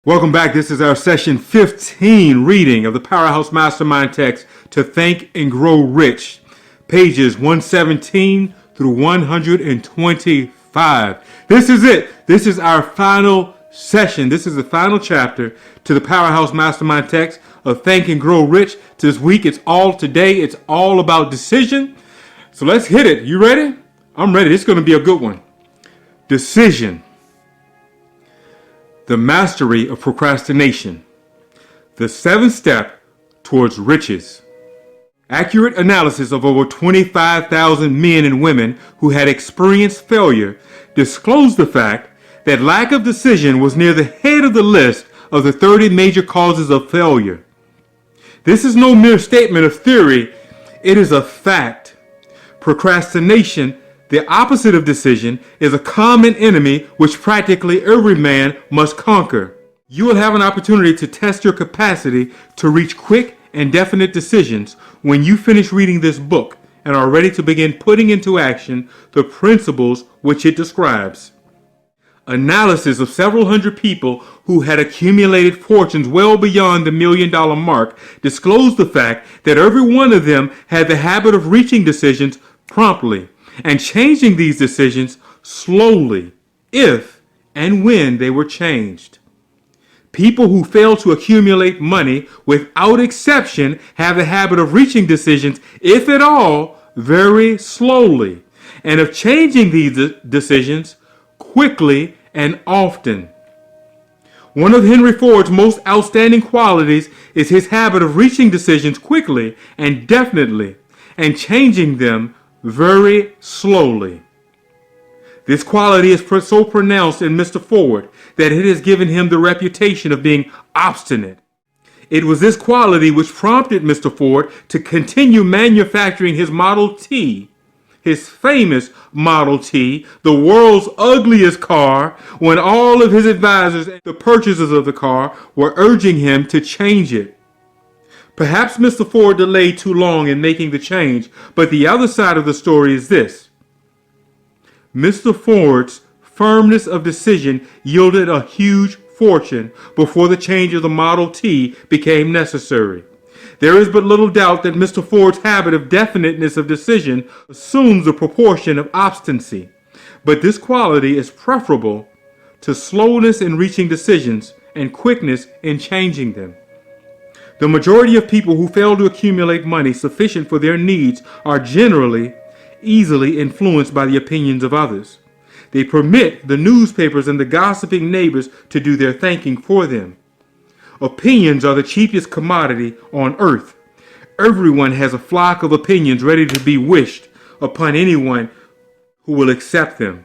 Welcome back. This is our session 15 reading of the Powerhouse Mastermind Text to Think and Grow Rich, pages 117 through 125. This is it. This is our final session. This is the final chapter to the Powerhouse Mastermind Text of Think and Grow Rich. This week, it's all about decision. So let's hit it. You ready? I'm ready. It's going to be a good one. Decision. The mastery of procrastination. The seventh step towards riches. Accurate analysis of over 25,000 men and women who had experienced failure disclosed the fact that lack of decision was near the head of the list of the 30 major causes of failure. This is no mere statement of theory, it is a fact. Procrastination, the opposite of decision, is a common enemy which practically every man must conquer. You will have an opportunity to test your capacity to reach quick and definite decisions when you finish reading this book and are ready to begin putting into action the principles which it describes. Analysis of several hundred people who had accumulated fortunes well beyond the $1 million mark disclosed the fact that every one of them had the habit of reaching decisions promptly and changing these decisions slowly, if and when they were changed. People who fail to accumulate money, without exception, have the habit of reaching decisions, if at all, very slowly, and of changing these decisions quickly and often. One of Henry Ford's most outstanding qualities is his habit of reaching decisions quickly and definitely, and changing them very slowly. This quality is so pronounced in Mr. Ford that it has given him the reputation of being obstinate. It was this quality which prompted Mr. Ford to continue manufacturing his Model T, his famous Model T, the world's ugliest car, when all of his advisors and the purchasers of the car were urging him to change it. Perhaps Mr. Ford delayed too long in making the change, but the other side of the story is this. Mr. Ford's firmness of decision yielded a huge fortune before the change of the Model T became necessary. There is but little doubt that Mr. Ford's habit of definiteness of decision assumes a proportion of obstinacy, but this quality is preferable to slowness in reaching decisions and quickness in changing them. The majority of people who fail to accumulate money sufficient for their needs are generally easily influenced by the opinions of others. They permit the newspapers and the gossiping neighbors to do their thinking for them. Opinions are the cheapest commodity on earth. Everyone has a flock of opinions ready to be wished upon anyone who will accept them.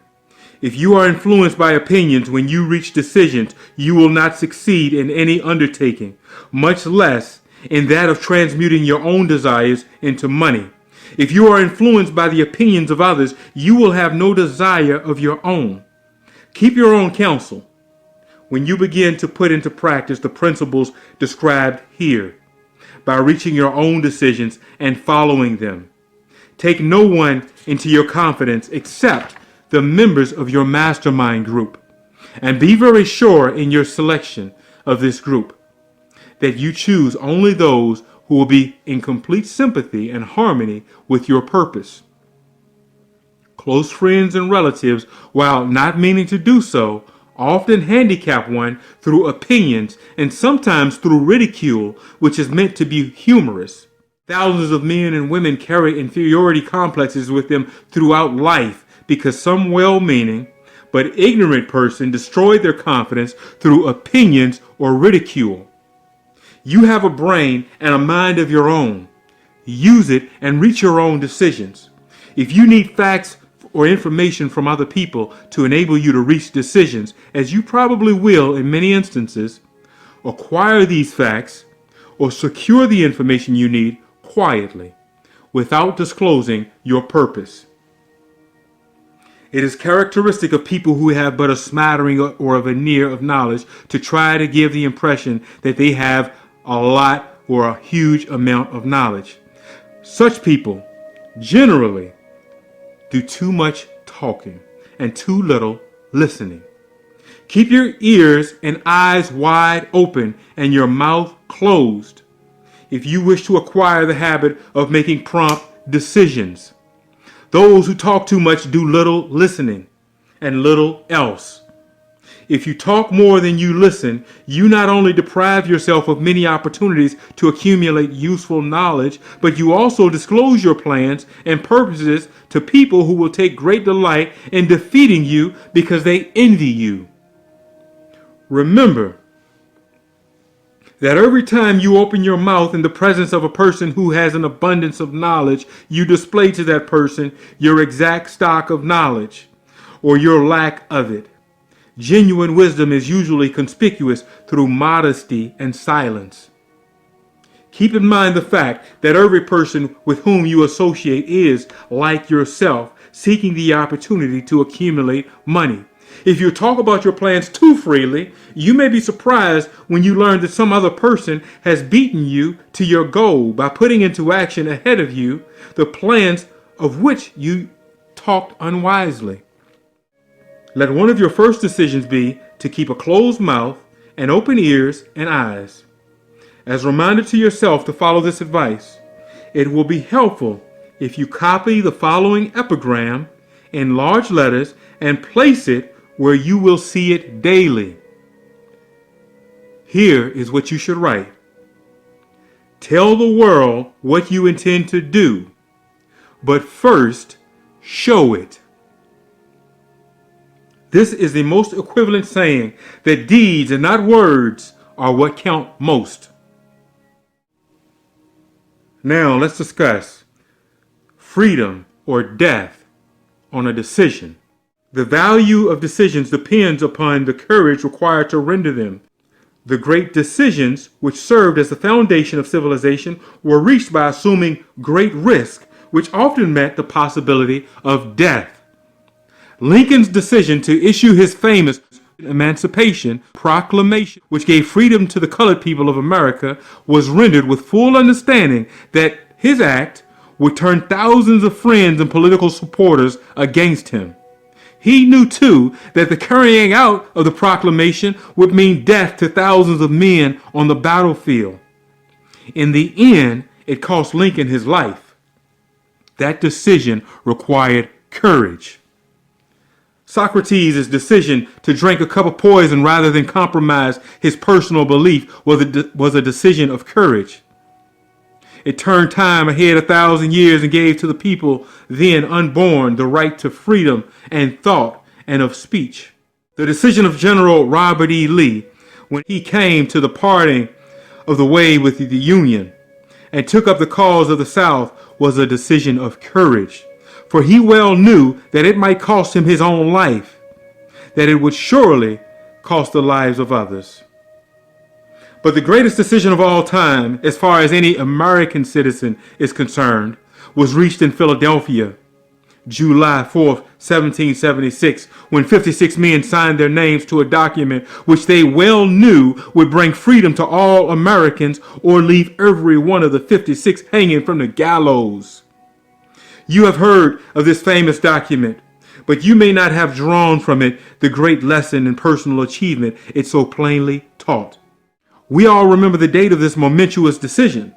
If you are influenced by opinions when you reach decisions, you will not succeed in any undertaking, much less in that of transmuting your own desires into money. If you are influenced by the opinions of others, you will have no desire of your own. Keep your own counsel when you begin to put into practice the principles described here, by reaching your own decisions and following them. Take no one into your confidence except the members of your mastermind group, and be very sure in your selection of this group that you choose only those who will be in complete sympathy and harmony with your purpose. Close friends and relatives, while not meaning to do so, often handicap one through opinions and sometimes through ridicule, which is meant to be humorous. Thousands of men and women carry inferiority complexes with them throughout life, because some well-meaning but ignorant person destroyed their confidence through opinions or ridicule. You have a brain and a mind of your own. Use it and reach your own decisions. If you need facts or information from other people to enable you to reach decisions, as you probably will in many instances, acquire these facts or secure the information you need quietly, without disclosing your purpose. It is characteristic of people who have but a smattering or a veneer of knowledge to try to give the impression that they have a lot or a huge amount of knowledge. Such people generally do too much talking and too little listening. Keep your ears and eyes wide open and your mouth closed if you wish to acquire the habit of making prompt decisions. Those who talk too much do little listening and little else. If you talk more than you listen, you not only deprive yourself of many opportunities to accumulate useful knowledge, but you also disclose your plans and purposes to people who will take great delight in defeating you because they envy you. Remember that every time you open your mouth in the presence of a person who has an abundance of knowledge, you display to that person your exact stock of knowledge or your lack of it. Genuine wisdom is usually conspicuous through modesty and silence. Keep in mind the fact that every person with whom you associate is, like yourself, seeking the opportunity to accumulate money. If you talk about your plans too freely, you may be surprised when you learn that some other person has beaten you to your goal by putting into action ahead of you the plans of which you talked unwisely. Let one of your first decisions be to keep a closed mouth and open ears and eyes. As a reminder to yourself to follow this advice, it will be helpful if you copy the following epigram in large letters and place it where you will see it daily. Here is what you should write. Tell the world what you intend to do, but first show it. This is the most equivalent saying that deeds and not words are what count most. Now let's discuss freedom or death on a decision. The value of decisions depends upon the courage required to render them. The great decisions which served as the foundation of civilization were reached by assuming great risk, which often meant the possibility of death. Lincoln's decision to issue his famous Emancipation Proclamation, which gave freedom to the colored people of America, was rendered with full understanding that his act would turn thousands of friends and political supporters against him. He knew, too, that the carrying out of the proclamation would mean death to thousands of men on the battlefield. In the end, it cost Lincoln his life. That decision required courage. Socrates' decision to drink a cup of poison rather than compromise his personal belief was a decision of courage. It turned time ahead 1,000 years and gave to the people then unborn the right to freedom and thought and of speech. The decision of General Robert E. Lee, when he came to the parting of the way with the Union and took up the cause of the South, was a decision of courage. For he well knew that it might cost him his own life, that it would surely cost the lives of others. But the greatest decision of all time, as far as any American citizen is concerned, was reached in Philadelphia, July 4th, 1776, when 56 men signed their names to a document which they well knew would bring freedom to all Americans or leave every one of the 56 hanging from the gallows. You have heard of this famous document, but you may not have drawn from it the great lesson in personal achievement it so plainly taught. We all remember the date of this momentous decision,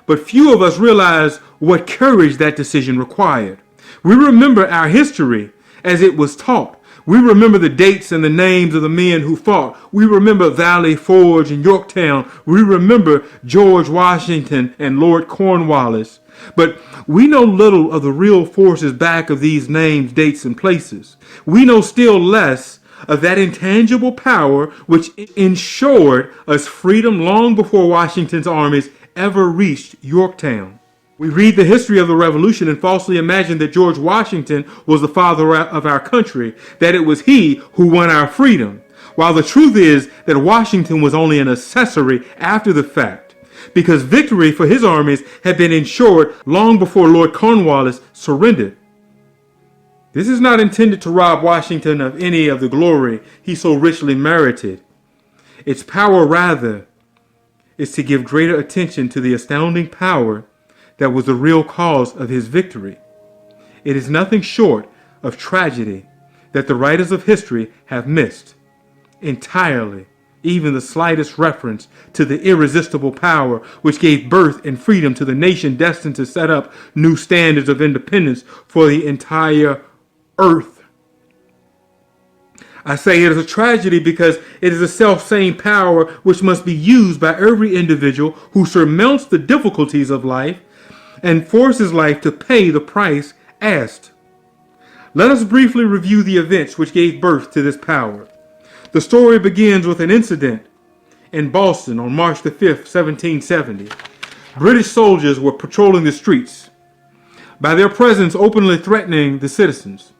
but few of us realize what courage that decision required. We remember our history as it was taught. We remember the dates and the names of the men who fought. We remember Valley Forge and Yorktown. We remember George Washington and Lord Cornwallis. But we know little of the real forces back of these names, dates, and places. We know still less of that intangible power which ensured us freedom long before Washington's armies ever reached Yorktown. We read the history of the Revolution and falsely imagine that George Washington was the father of our country, that it was he who won our freedom, while the truth is that Washington was only an accessory after the fact, because victory for his armies had been ensured long before Lord Cornwallis surrendered. This is not intended to rob Washington of any of the glory he so richly merited. Its power, rather, is to give greater attention to the astounding power that was the real cause of his victory. It is nothing short of tragedy that the writers of history have missed. entirely even the slightest reference to the irresistible power which gave birth and freedom to the nation destined to set up new standards of independence for the entire earth. I say it is a tragedy because it is the self-same power which must be used by every individual who surmounts the difficulties of life and forces life to pay the price asked. Let us briefly review the events which gave birth to this power. The story begins with an incident in Boston on March the 5th, 1770. British soldiers were patrolling the streets, by their presence openly threatening the citizens.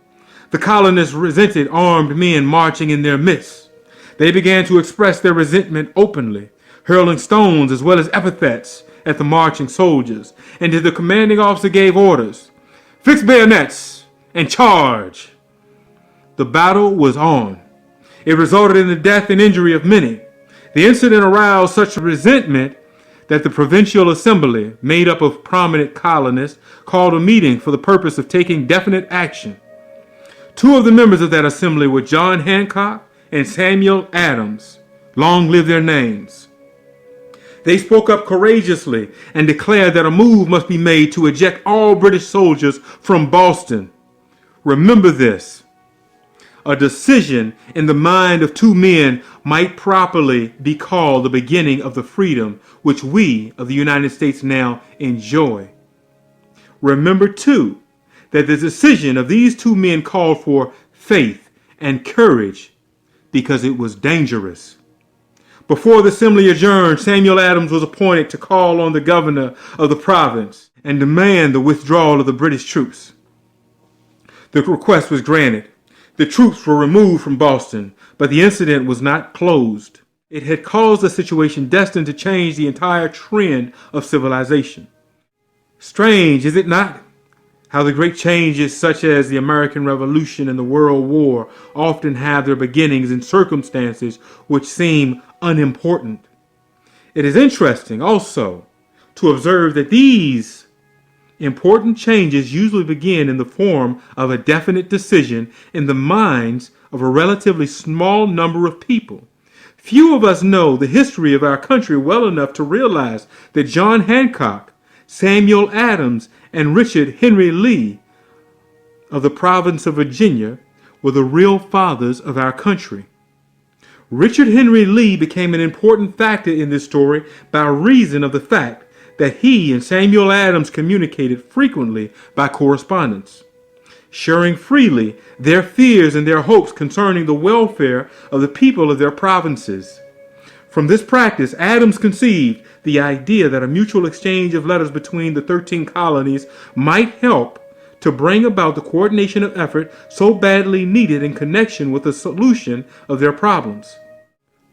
The colonists resented armed men marching in their midst. They began to express their resentment openly, hurling stones as well as epithets at the marching soldiers, and the commanding officer gave orders, "Fix bayonets and charge." The battle was on. It resulted in the death and injury of many. The incident aroused such resentment that the Provincial Assembly, made up of prominent colonists, called a meeting for the purpose of taking definite action. Two of the members of that assembly were John Hancock and Samuel Adams. Long live their names. They spoke up courageously and declared that a move must be made to eject all British soldiers from Boston. Remember this. A decision in the mind of two men might properly be called the beginning of the freedom which we of the United States now enjoy. Remember, too, that the decision of these two men called for faith and courage because it was dangerous. Before the assembly adjourned, Samuel Adams was appointed to call on the governor of the province and demand the withdrawal of the British troops. The request was granted. The troops were removed from Boston, but the incident was not closed. It had caused a situation destined to change the entire trend of civilization. Strange, is it not, how the great changes such as the American Revolution and the World War often have their beginnings in circumstances which seem unimportant. It is interesting also to observe that these important changes usually begin in the form of a definite decision in the minds of a relatively small number of people. Few of us know the history of our country well enough to realize that John Hancock, Samuel Adams, and Richard Henry Lee of the province of Virginia were the real fathers of our country. Richard Henry Lee became an important factor in this story by reason of the fact that he and Samuel Adams communicated frequently by correspondence, sharing freely their fears and their hopes concerning the welfare of the people of their provinces. From this practice, Adams conceived the idea that a mutual exchange of letters between the 13 colonies might help to bring about the coordination of effort so badly needed in connection with the solution of their problems.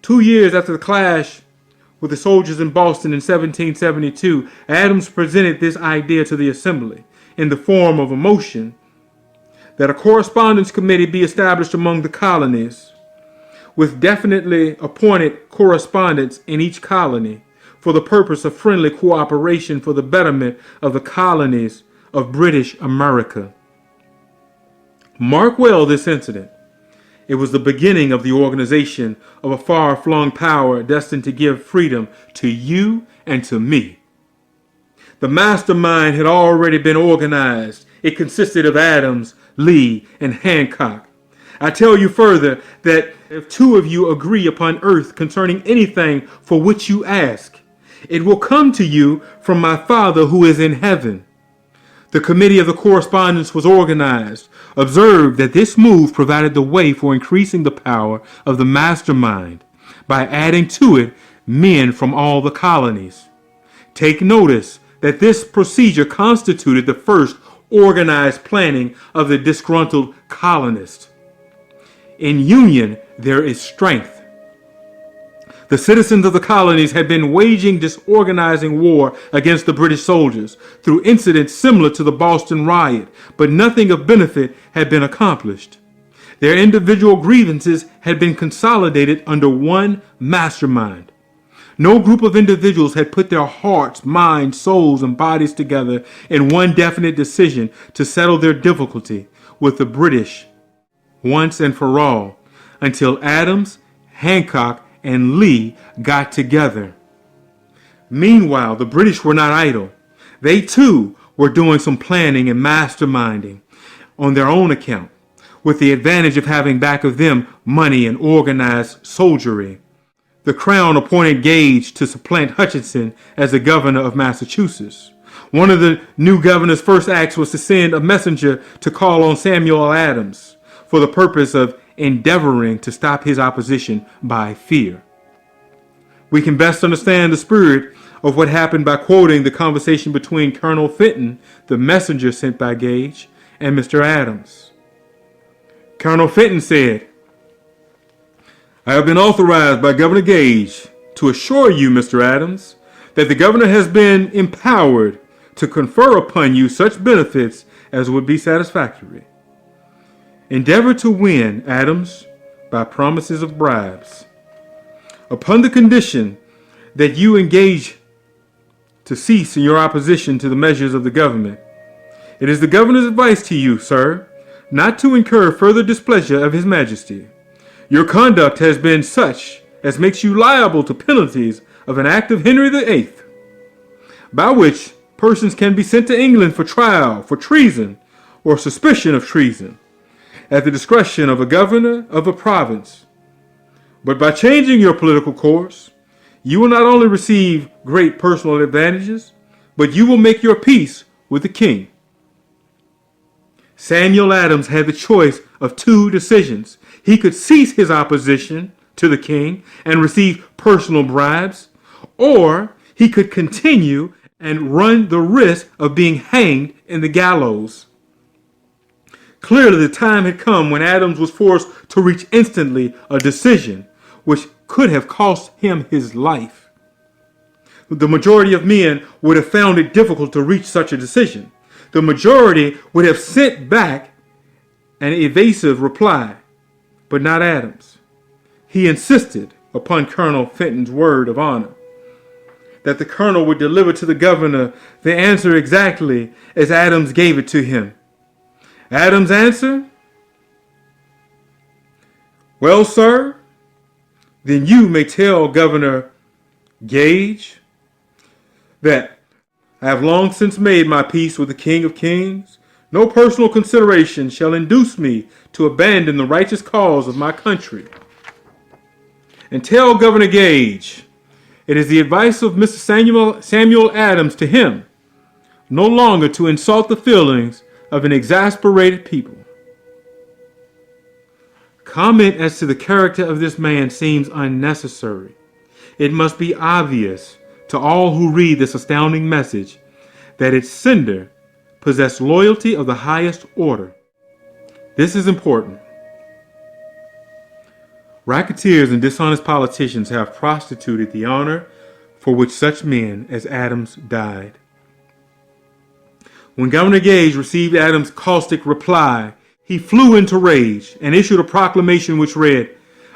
2 years after the clash with the soldiers in Boston in 1772, Adams presented this idea to the Assembly in the form of a motion that a correspondence committee be established among the colonies with definitely appointed correspondents in each colony for the purpose of friendly cooperation for the betterment of the colonies of British America. Mark well this incident. It was the beginning of the organization of a far-flung power destined to give freedom to you and to me. The mastermind had already been organized. It consisted of Adams, Lee, and Hancock. I tell you further that if two of you agree upon earth concerning anything for which you ask, it will come to you from my Father who is in heaven. The committee of the correspondence was organized. Observe that this move provided the way for increasing the power of the mastermind by adding to it men from all the colonies. Take notice that this procedure constituted the first organized planning of the disgruntled colonists. In union, there is strength. The citizens of the colonies had been waging disorganizing war against the British soldiers through incidents similar to the Boston riot, but nothing of benefit had been accomplished. Their individual grievances had been consolidated under one mastermind. No group of individuals had put their hearts, minds, souls, and bodies together in one definite decision to settle their difficulty with the British once and for all, until Adams, Hancock, and Lee got together. Meanwhile, the British were not idle. They too were doing some planning and masterminding on their own account, with the advantage of having back of them money and organized soldiery. The Crown appointed Gage to supplant Hutchinson as the governor of Massachusetts. One of the new governor's first acts was to send a messenger to call on Samuel Adams for the purpose of endeavoring to stop his opposition by fear. We can best understand the spirit of what happened by quoting the conversation between Colonel Fenton, the messenger sent by Gage, and Mr. Adams. Colonel Fenton said, "I have been authorized by Governor Gage to assure you, Mr. Adams, that the governor has been empowered to confer upon you such benefits as would be satisfactory. Endeavor to win, Adams, by promises of bribes, upon the condition that you engage to cease in your opposition to the measures of the government. It is the governor's advice to you, sir, not to incur further displeasure of his majesty. Your conduct has been such as makes you liable to penalties of an act of Henry VIII, by which persons can be sent to England for trial for treason or suspicion of treason, at the discretion of a governor of a province. But by changing your political course, you will not only receive great personal advantages, but you will make your peace with the king." Samuel Adams had the choice of two decisions. He could cease his opposition to the king and receive personal bribes, or he could continue and run the risk of being hanged in the gallows. Clearly, the time had come when Adams was forced to reach instantly a decision which could have cost him his life. The majority of men would have found it difficult to reach such a decision. The majority would have sent back an evasive reply, but not Adams. He insisted upon Colonel Fenton's word of honor that the colonel would deliver to the governor the answer exactly as Adams gave it to him. Adams' answer? "Well, sir, then you may tell Governor Gage that I have long since made my peace with the King of Kings. No personal consideration shall induce me to abandon the righteous cause of my country. And tell Governor Gage, it is the advice of Mr. Samuel Adams to him, no longer to insult the feelings of an exasperated people." Comment as to the character of this man seems unnecessary. It must be obvious to all who read this astounding message that its sender possessed loyalty of the highest order. This is important. Racketeers and dishonest politicians have prostituted the honor for which such men as Adams died. When Governor Gage received Adams' caustic reply, he flew into rage and issued a proclamation which read,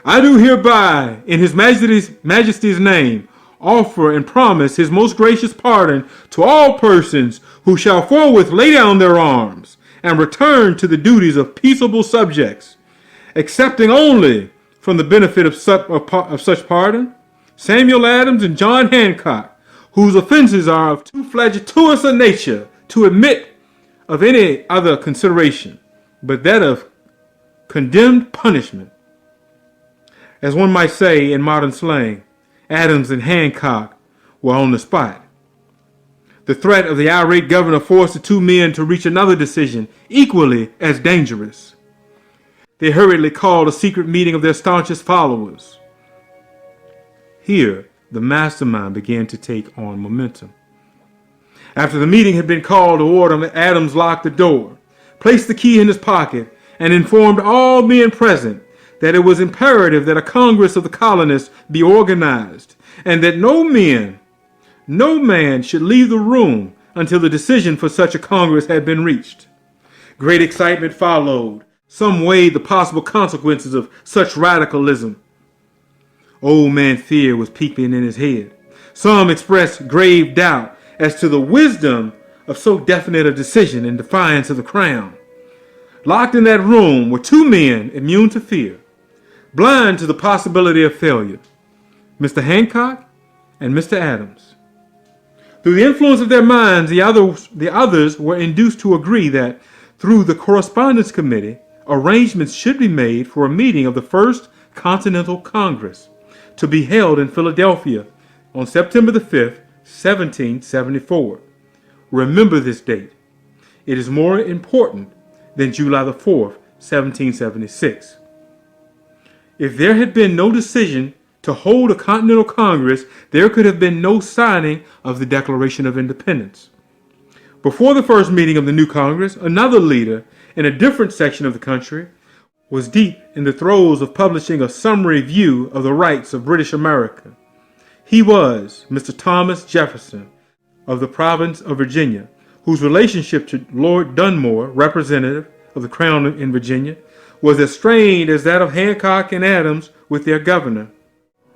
"I do hereby, in His Majesty's name, offer and promise His most gracious pardon to all persons who shall forthwith lay down their arms and return to the duties of peaceable subjects, excepting only from the benefit of such pardon, Samuel Adams and John Hancock, whose offenses are of too flagitious a nature to admit of any other consideration, but that of condemned punishment." As one might say in modern slang, Adams and Hancock were on the spot. The threat of the irate governor forced the two men to reach another decision, equally as dangerous. They hurriedly called a secret meeting of their staunchest followers. Here, the mastermind began to take on momentum. After the meeting had been called to order, Adams locked the door, placed the key in his pocket, and informed all men present that it was imperative that a Congress of the colonists be organized, and that no man should leave the room until the decision for such a Congress had been reached. Great excitement followed. Some weighed the possible consequences of such radicalism. Old man Fear was peeping in his head. Some expressed grave doubt as to the wisdom of so definite a decision in defiance of the crown. Locked in that room were two men immune to fear, blind to the possibility of failure, Mr. Hancock and Mr. Adams. Through the influence of their minds, the others were induced to agree that through the Correspondence Committee, arrangements should be made for a meeting of the First Continental Congress to be held in Philadelphia on September the 5th, 1774. Remember this date. It is more important than July the 4th, 1776. If there had been no decision to hold a Continental Congress, there could have been no signing of the Declaration of Independence. Before the first meeting of the new Congress, another leader in a different section of the country was deep in the throes of publishing a summary view of the rights of British America. He was Mr. Thomas Jefferson of the province of Virginia, whose relationship to Lord Dunmore, representative of the Crown in Virginia, was as strained as that of Hancock and Adams with their governor.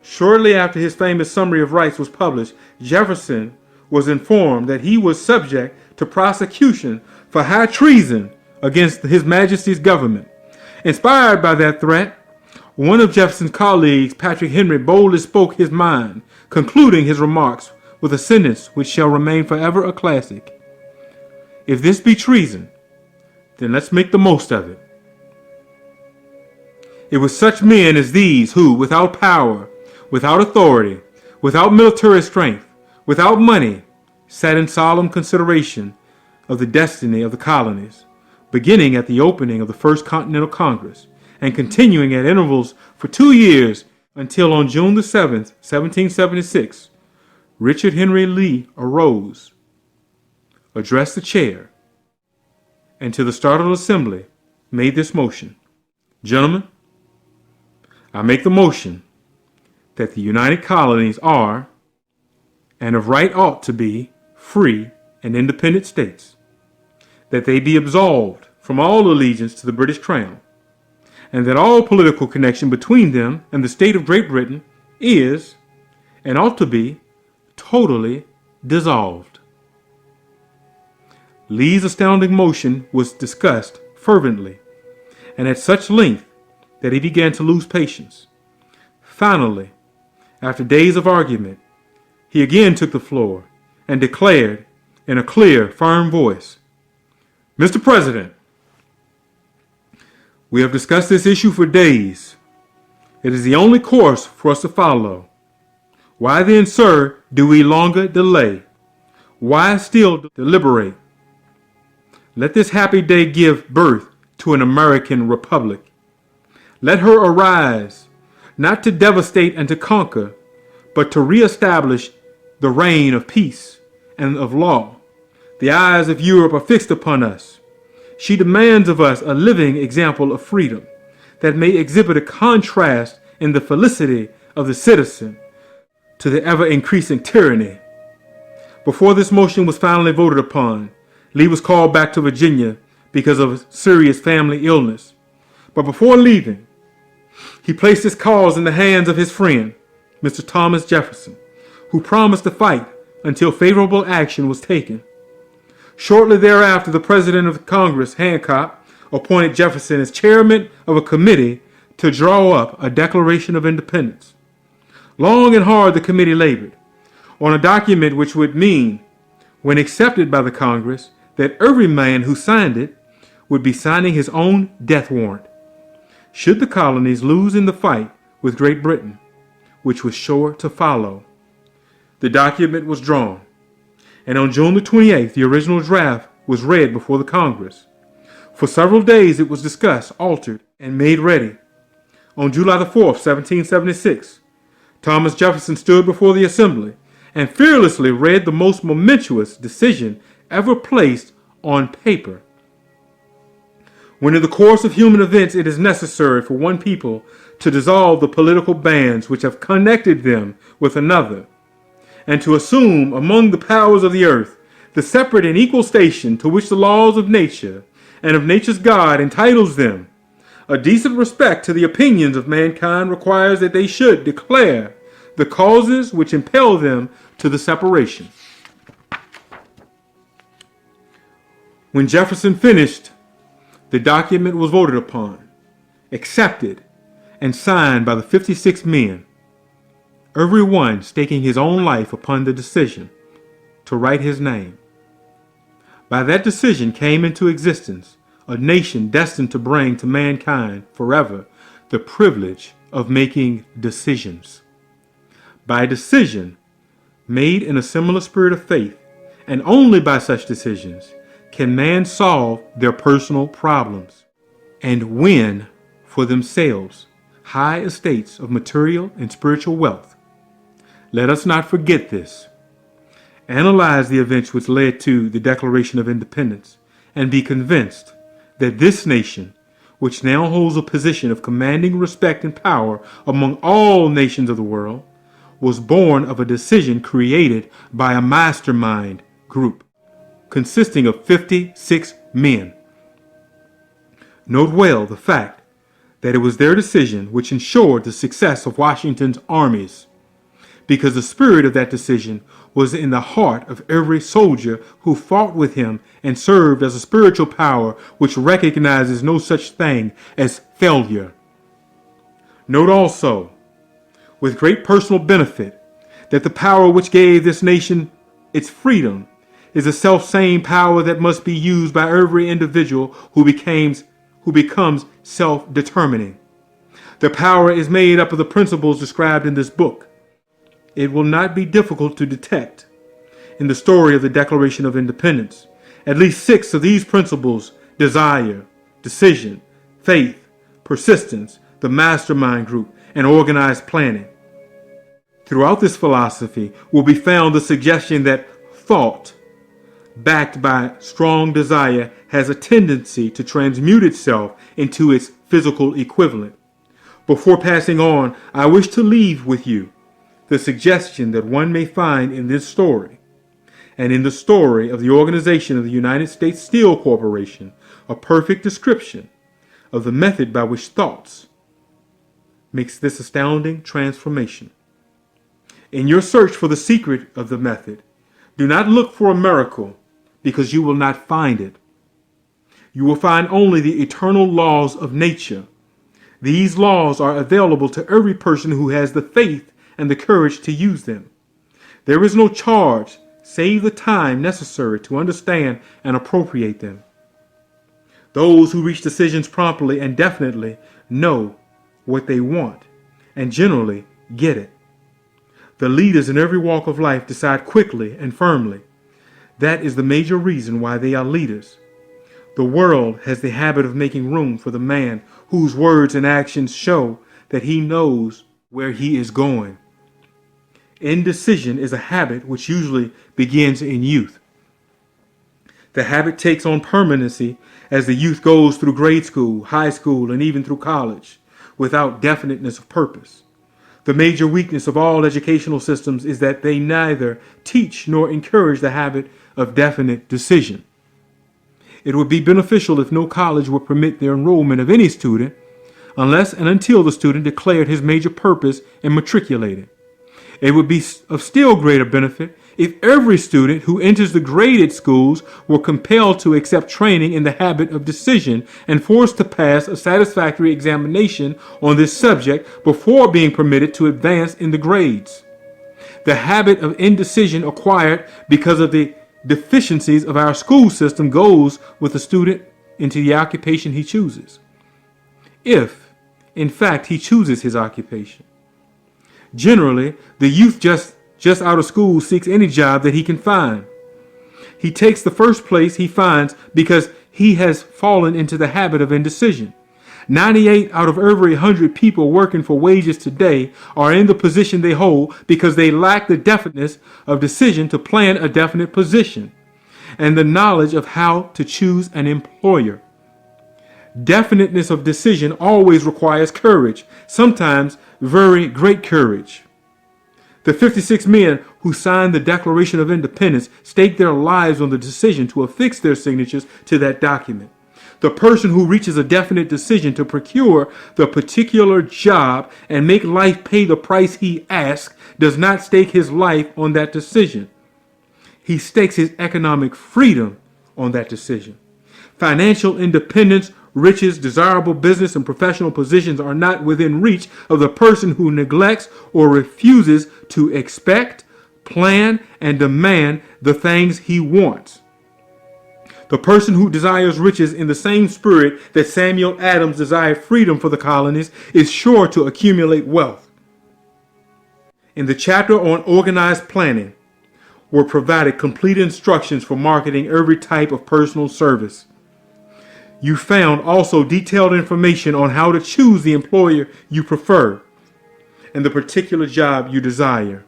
Shortly after his famous Summary of Rights was published, Jefferson was informed that he was subject to prosecution for high treason against His Majesty's government. Inspired by that threat, one of Jefferson's colleagues, Patrick Henry, boldly spoke his mind, concluding his remarks with a sentence which shall remain forever a classic. If this be treason, then let's make the most of it. It was such men as these who, without power, without authority, without military strength, without money, sat in solemn consideration of the destiny of the colonies, beginning at the opening of the First Continental Congress and continuing at intervals for 2 years until on June the 7th, 1776, Richard Henry Lee arose, addressed the chair, and to the startled assembly made this motion. Gentlemen, I make the motion that the United Colonies are, and of right ought to be, free and independent states, that they be absolved from all allegiance to the British Crown, and that all political connection between them and the state of Great Britain is, and ought to be, totally dissolved. Lee's astounding motion was discussed fervently, and at such length that he began to lose patience. Finally, after days of argument, he again took the floor and declared in a clear, firm voice, Mr. President, we have discussed this issue for days. It is the only course for us to follow. Why then, sir, do we longer delay? Why still deliberate? Let this happy day give birth to an American republic. Let her arise, not to devastate and to conquer, but to reestablish the reign of peace and of law. The eyes of Europe are fixed upon us. She demands of us a living example of freedom that may exhibit a contrast in the felicity of the citizen to the ever-increasing tyranny. Before this motion was finally voted upon, Lee was called back to Virginia because of serious family illness. But before leaving, he placed his cause in the hands of his friend, Mr. Thomas Jefferson, who promised to fight until favorable action was taken. Shortly thereafter, the President of Congress, Hancock, appointed Jefferson as chairman of a committee to draw up a Declaration of Independence. Long and hard the committee labored on a document which would mean, when accepted by the Congress, that every man who signed it would be signing his own death warrant, should the colonies lose in the fight with Great Britain, which was sure to follow. The document was drawn, and on June the 28th, the original draft was read before the Congress. For several days it was discussed, altered, and made ready. On July the 4th, 1776, Thomas Jefferson stood before the Assembly and fearlessly read the most momentous decision ever placed on paper. When in the course of human events it is necessary for one people to dissolve the political bands which have connected them with another, and to assume among the powers of the earth the separate and equal station to which the laws of nature and of nature's God entitles them, a decent respect to the opinions of mankind requires that they should declare the causes which impel them to the separation. When Jefferson finished, the document was voted upon, accepted, and signed by the 56 men, every one staking his own life upon the decision to write his name. By that decision came into existence a nation destined to bring to mankind forever the privilege of making decisions. By decision made in a similar spirit of faith, and only by such decisions, can man solve their personal problems and win for themselves high estates of material and spiritual wealth. Let us not forget this. Analyze the events which led to the Declaration of Independence and be convinced that this nation, which now holds a position of commanding respect and power among all nations of the world, was born of a decision created by a mastermind group consisting of 56 men. Note well the fact that it was their decision which ensured the success of Washington's armies, because the spirit of that decision was in the heart of every soldier who fought with him and served as a spiritual power which recognizes no such thing as failure. Note also, with great personal benefit, that the power which gave this nation its freedom is the self-same power that must be used by every individual who becomes self-determining. The power is made up of the principles described in this book. It will not be difficult to detect in the story of the Declaration of Independence at least 6 of these principles: desire, decision, faith, persistence, the mastermind group, and organized planning. Throughout this philosophy will be found the suggestion that thought, backed by strong desire, has a tendency to transmute itself into its physical equivalent. Before passing on, I wish to leave with you the suggestion that one may find in this story and in the story of the organization of the United States Steel Corporation a perfect description of the method by which thoughts makes this astounding transformation. In your search for the secret of the method, do not look for a miracle, because you will not find it. You will find only the eternal laws of nature. These laws are available to every person who has the faith and the courage to use them. There is no charge save the time necessary to understand and appropriate them. Those who reach decisions promptly and definitely know what they want and generally get it. The leaders in every walk of life decide quickly and firmly. That is the major reason why they are leaders. The world has the habit of making room for the man whose words and actions show that he knows where he is going. Indecision is a habit which usually begins in youth. The habit takes on permanency as the youth goes through grade school, high school, and even through college, without definiteness of purpose. The major weakness of all educational systems is that they neither teach nor encourage the habit of definite decision. It would be beneficial if no college would permit the enrollment of any student unless and until the student declared his major purpose and matriculated. It would be of still greater benefit if every student who enters the graded schools were compelled to accept training in the habit of decision and forced to pass a satisfactory examination on this subject before being permitted to advance in the grades. The habit of indecision acquired because of the deficiencies of our school system goes with the student into the occupation he chooses, if, in fact, he chooses his occupation. Generally, the youth just out of school seeks any job that he can find. He takes the first place he finds because he has fallen into the habit of indecision. 98 out of every 100 people working for wages today are in the position they hold because they lack the definiteness of decision to plan a definite position and the knowledge of how to choose an employer. Definiteness of decision always requires courage, sometimes very great courage. The 56 men who signed the Declaration of Independence staked their lives on the decision to affix their signatures to that document. The person who reaches a definite decision to procure the particular job and make life pay the price he asks does not stake his life on that decision. He stakes his economic freedom on that decision. Financial independence riches, desirable business, and professional positions are not within reach of the person who neglects or refuses to expect, plan, and demand the things he wants. The person who desires riches in the same spirit that Samuel Adams desired freedom for the colonies is sure to accumulate wealth. In the chapter on organized planning, were provided complete instructions for marketing every type of personal service. You found also detailed information on how to choose the employer you prefer and the particular job you desire.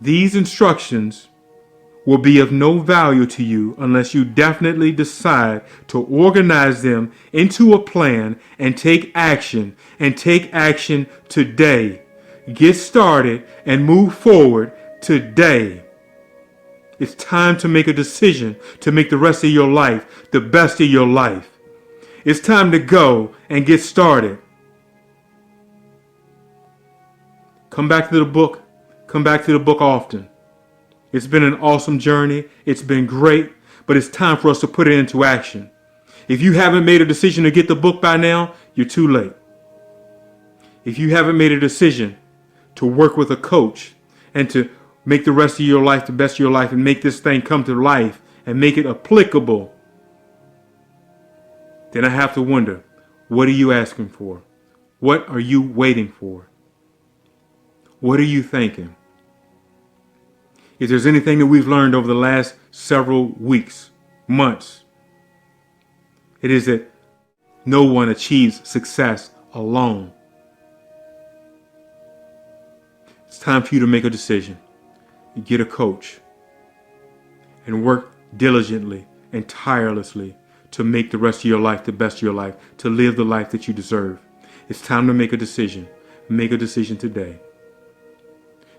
These instructions will be of no value to you unless you definitely decide to organize them into a plan and take action today. Get started and move forward today. It's time to make a decision to make the rest of your life the best of your life. It's time to go and get started. Come back to the book. Come back to the book often. It's been an awesome journey. It's been great, but it's time for us to put it into action. If you haven't made a decision to get the book by now, you're too late. If you haven't made a decision to work with a coach and to make the rest of your life the best of your life and make this thing come to life and make it applicable, then I have to wonder, what are you asking for? What are you waiting for? What are you thinking? If there's anything that we've learned over the last several weeks, months, it is that no one achieves success alone. It's time for you to make a decision. Get a coach and work diligently and tirelessly to make the rest of your life the best of your life, to live the life that you deserve. It's time to make a decision. Make a decision today.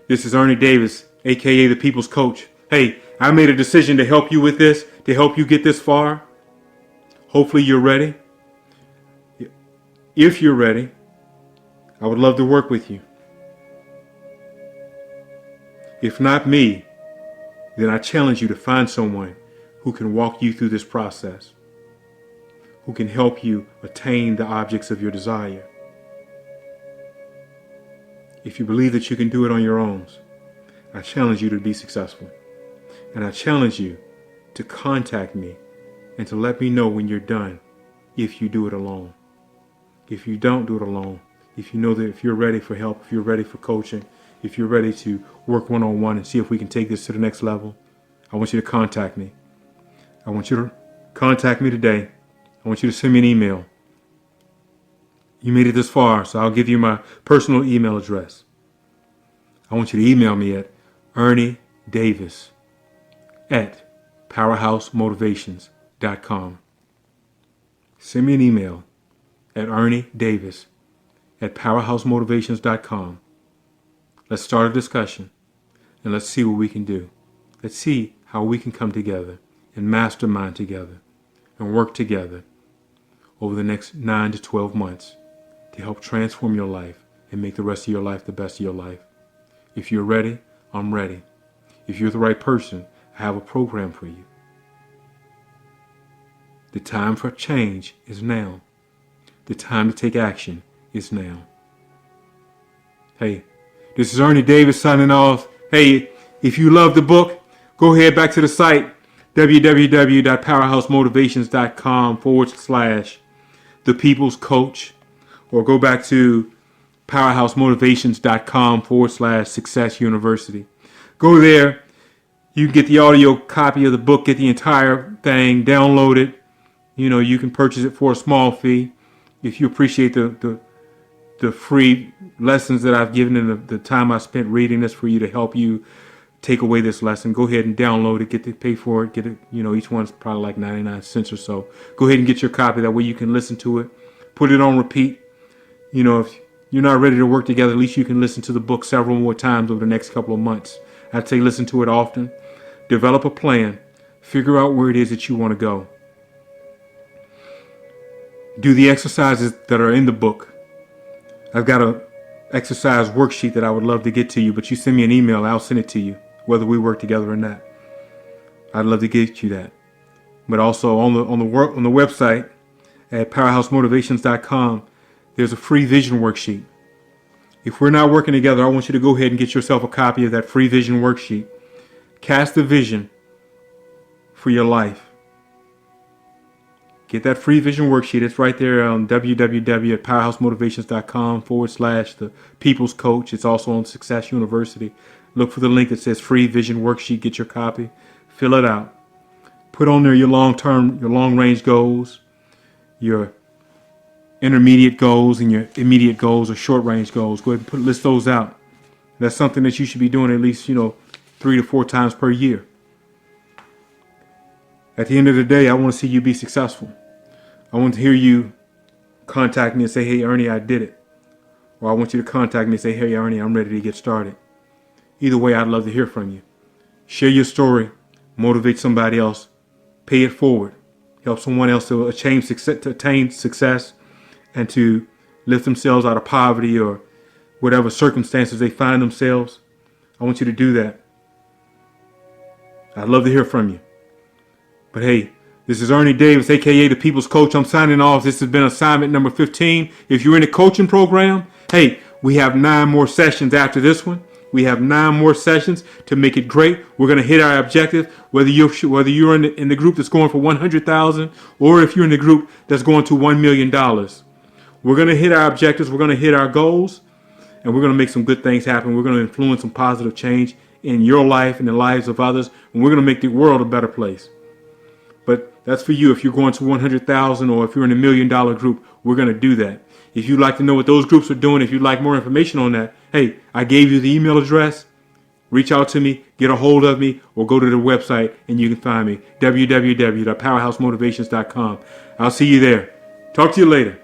This is Ernie Davis, aka the People's Coach. Hey, I made a decision to help you with this, to help you get this far. Hopefully you're ready. If you're ready, I would love to work with you. If not me, then I challenge you to find someone who can walk you through this process, who can help you attain the objects of your desire. If you believe that you can do it on your own, I challenge you to be successful. And I challenge you to contact me and to let me know when you're done if you do it alone. If you don't do it alone, if you know that if you're ready for help, if you're ready for coaching, if you're ready to work one-on-one and see if we can take this to the next level, I want you to contact me. I want you to contact me today. I want you to send me an email. You made it this far, so I'll give you my personal email address. I want you to email me at erniedavis@powerhousemotivations.com. Send me an email at erniedavis@powerhousemotivations.com. Let's start a discussion and let's see what we can do. Let's see how we can come together and mastermind together and work together over the next 9 to 12 months to help transform your life and make the rest of your life the best of your life. If you're ready, I'm ready. If you're the right person, I have a program for you. The time for change is now. The time to take action is now. Hey, this is Ernie Davis signing off. Hey, if you love the book, go ahead back to the site, www.powerhousemotivations.com/The People's Coach, or go back to powerhousemotivations.com/Success University. Go there. You can get the audio copy of the book, get the entire thing, download it. You can purchase it for a small fee. If you appreciate the free lessons that I've given and the time I spent reading this for you to help you take away this lesson, go ahead and download it, get to pay for it, get it, each one's probably like 99 cents or so. Go ahead and get your copy. That way you can listen to it, put it on repeat. If you're not ready to work together, at least you can listen to the book several more times over the next couple of months. I'd say listen to it often. Develop a plan. Figure out where it is that you want to go. Do the exercises that are in the book. I've got an exercise worksheet that I would love to get to you, but you send me an email, I'll send it to you, whether we work together or not. I'd love to get you that. but also on the website at powerhousemotivations.com, there's a free vision worksheet. If we're not working together, I want you to go ahead and get yourself a copy of that free vision worksheet. Cast a vision for your life. Get that free vision worksheet. It's right there on www.powerhousemotivations.com/the People's Coach. It's also on Success University. Look for the link that says free vision worksheet. Get your copy. Fill it out. Put on there your long-range goals, your intermediate goals, and your immediate goals or short-range goals. Go ahead and list those out. That's something that you should be doing at least, 3 to 4 times per year. At the end of the day, I want to see you be successful. I want to hear you contact me and say, hey, Ernie, I did it. Or I want you to contact me and say, hey, Ernie, I'm ready to get started. Either way, I'd love to hear from you. Share your story. Motivate somebody else. Pay it forward. Help someone else to attain success and to lift themselves out of poverty or whatever circumstances they find themselves. I want you to do that. I'd love to hear from you. But hey, this is Ernie Davis, aka the People's Coach. I'm signing off. This has been assignment number 15. If you're in the coaching program, hey, we have 9 more sessions after this one. We have 9 more sessions to make it great. We're going to hit our objective, whether you're in the group that's going for 100,000 or if you're in the group that's going to $1 million. We're going to hit our objectives. We're going to hit our goals, and we're going to make some good things happen. We're going to influence some positive change in your life and the lives of others, and we're going to make the world a better place. But that's for you. If you're going to 100,000 or if you're in a $1 million group, we're going to do that. If you'd like to know what those groups are doing, if you'd like more information on that, hey, I gave you the email address. Reach out to me, get a hold of me, or go to the website and you can find me, www.powerhousemotivations.com. I'll see you there. Talk to you later.